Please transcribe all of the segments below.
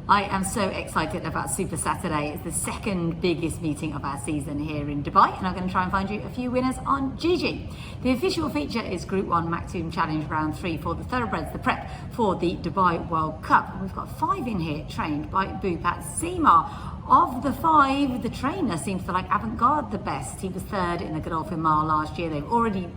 I am so excited about Super Saturday. It's the second biggest meeting of our season here in Dubai, and I'm going to try and find you a few winners on GG. The official feature is Group 1 Maktoum Challenge Round 3 for the thoroughbreds, the prep for the Dubai World Cup. We've got 5 in here trained by Mahab Al Shimaal. Of the 5, the trainer seems to like Avant-Garde the best. He was 3rd in the Godolphin Mile last year. They've already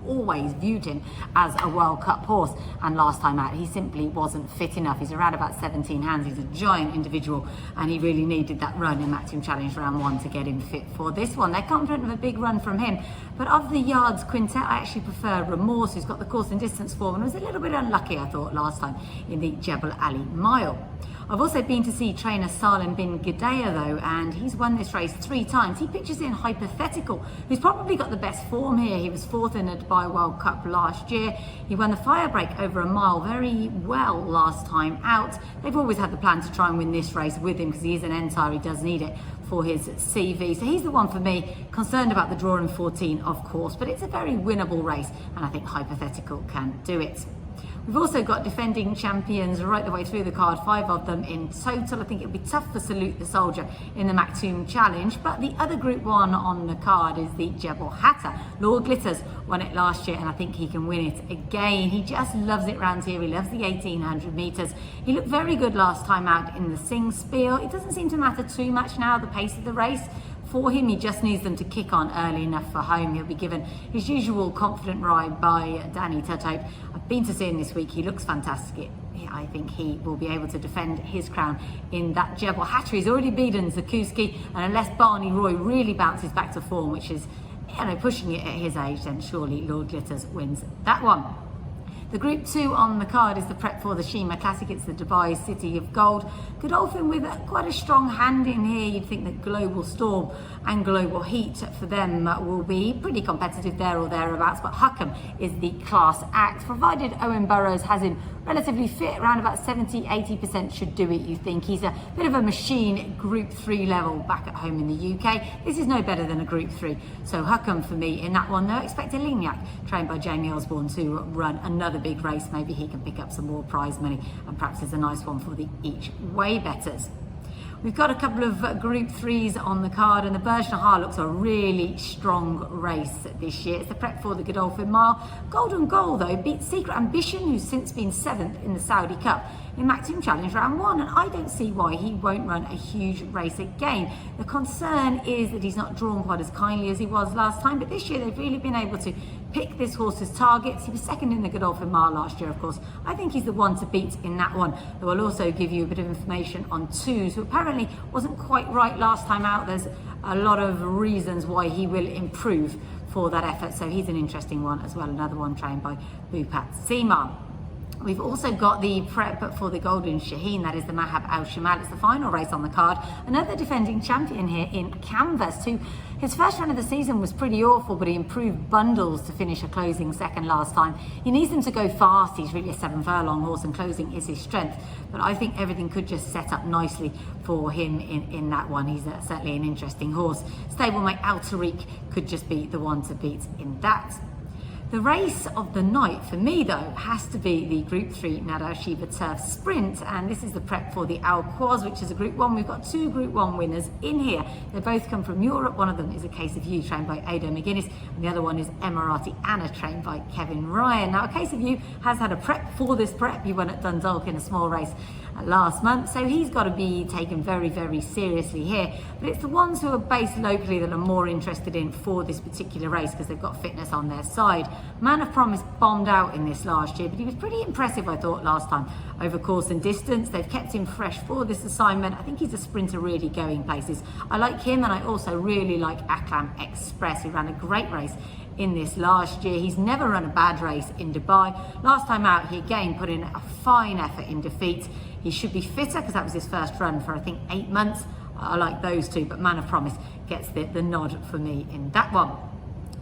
always viewed him as a World Cup horse, and last time out he simply wasn't fit enough. He's around about 17 hands. He's a giant individual, and he really needed that run in Maktoum Challenge Round 1 to get him fit for this one. They're confident of a big run from him, but of the yards quintet, I actually prefer Remorse, who's got the course and distance form and was a little bit unlucky, I thought, last time in the Jebel Hatta Mile. I've also been to see trainer Salim bin Gidea though, and he's won this race 3 times. He pitches in Hypothetical, who's probably got the best form here. He was 4th in the Dubai World Cup last year. He won the fire break over a mile very well last time out. They've always had the plan to try and win this race with him because he is an N-Tyre, he does need it for his CV. So he's the one for me. Concerned about the draw in 14, of course, but it's a very winnable race, and I think Hypothetical can do it. We've also got defending champions right the way through the card, 5 of them in total. I think it'll be tough for Salute the Soldier in the Maktoum Challenge, but the other Group 1 on the card is the Jebel Hatta. Lord Glitters won it last year, and I think he can win it again. He just loves it round here. He loves the 1800 metres. He looked very good last time out in the Sing Spiel. It doesn't seem to matter too much now, the pace of the race. For him, he just needs them to kick on early enough for home. He'll be given his usual confident ride by Danny Tuthope. I've been to see him this week. He looks fantastic. I think he will be able to defend his crown in that Jebel Hatta. He's already beaten Zakuski, and unless Barney Roy really bounces back to form, which is, pushing it at his age, then surely Lord Glitters wins that one. The Group 2 on the card is the prep for the Sheba Classic. It's the Dubai City of Gold. Godolphin with quite a strong hand in here. You'd think that Global Storm and Global Heat for them will be pretty competitive there or thereabouts, but Huckham is the class act. Provided Owen Burrows has him relatively fit, around about 70-80% should do it, you think. He's a bit of a machine Group 3 level back at home in the UK. This is no better than a Group 3. So Huckham for me in that one, though. Expect a Lignac, trained by Jamie Osborne, to run another big race. Maybe he can pick up some more prize money, and perhaps there's a nice one for the each way betters. We've got a couple of Group 3s on the card, and the Burj Nahar looks a really strong race this year. It's the prep for the Godolphin Mile. Golden Goal, though, beats Secret Ambition, who's since been 7th in the Saudi Cup in Maktoum Challenge Round 1, and I don't see why he won't run a huge race again. The concern is that he's not drawn quite as kindly as he was last time, but this year they've really been able to pick this horse's targets. He was 2nd in the Godolphin Mile last year, of course. I think he's the one to beat in that one. They will also give you a bit of information on Twos, who apparently wasn't quite right last time out. There's a lot of reasons why he will improve for that effort, so he's an interesting one as well. Another one trained by Mahab Al Shimaal. We've also got the prep for the Golden Shaheen, that is the Mahab Al Shimaal. It's the final race on the card. Another defending champion here in Canvas, who his first run of the season was pretty awful, but he improved bundles to finish a closing 2nd last time. He needs them to go fast. He's really a 7-furlong horse, and closing is his strength. But I think everything could just set up nicely for him in that one. He's certainly an interesting horse. Stablemate Altariq could just be the one to beat in that. The race of the night for me, though, has to be the Group 3 Nadal Sheba Turf Sprint, and this is the prep for the Al Quoz, which is a Group 1. We've got 2 Group 1 winners in here. They both come from Europe. One of them is A Case of You, trained by Ada McGuinness, and the other one is Emirati Anna, trained by Kevin Ryan. Now, A Case of You has had a prep for this prep. He won at Dundalk in a small race last month, so he's got to be taken very, very seriously here. But it's the ones who are based locally that I'm more interested in for this particular race, because they've got fitness on their side. Man of Promise bombed out in this last year, but he was pretty impressive, I thought, last time over course and distance. They've kept him fresh for this assignment. I think he's a sprinter really going places. I like him, and I also really like Aklam Express, who ran a great race in this last year. He's never run a bad race in Dubai. Last time out, he again put in a fine effort in defeat. He should be fitter, because that was his first run for, I think, 8 months. I like those 2, but Man of Promise gets the nod for me in that one.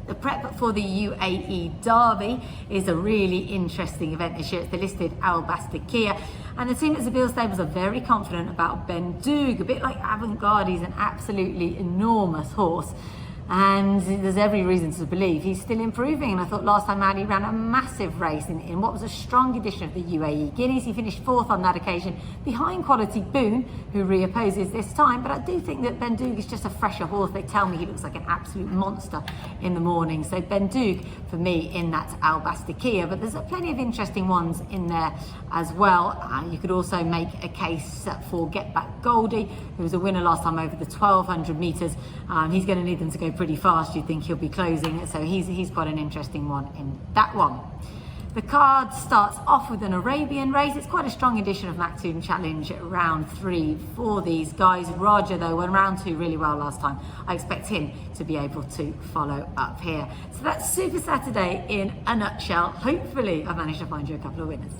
The prep for the UAE Derby is a really interesting event this year. It's the listed Al Bastakia, and the team at Zabeel Stables are very confident about Bendoog. A bit like Avant-Garde, he's an absolutely enormous horse. and there's every reason to believe he's still improving. And I thought last time out he ran a massive race in what was a strong edition of the UAE Guineas. He finished 4th on that occasion, behind Quality Boone, who reopposes this time. But I do think that Bendoog is just a fresher horse. They tell me he looks like an absolute monster in the morning. So Bendoog for me in that Al Bastikia. But there's plenty of interesting ones in there as well. You could also make a case for Get Back Goldie, who was a winner last time over the 1200 metres. He's going to need them to go pretty fast. You think he'll be closing, so he's quite an interesting one in that one. The card starts off with an Arabian race. It's quite a strong edition of Maktoum Challenge round 3 for these guys. Raja though went round 2 really well last time. I expect him to be able to follow up here. So that's Super Saturday in a nutshell. Hopefully I've managed to find you a couple of winners.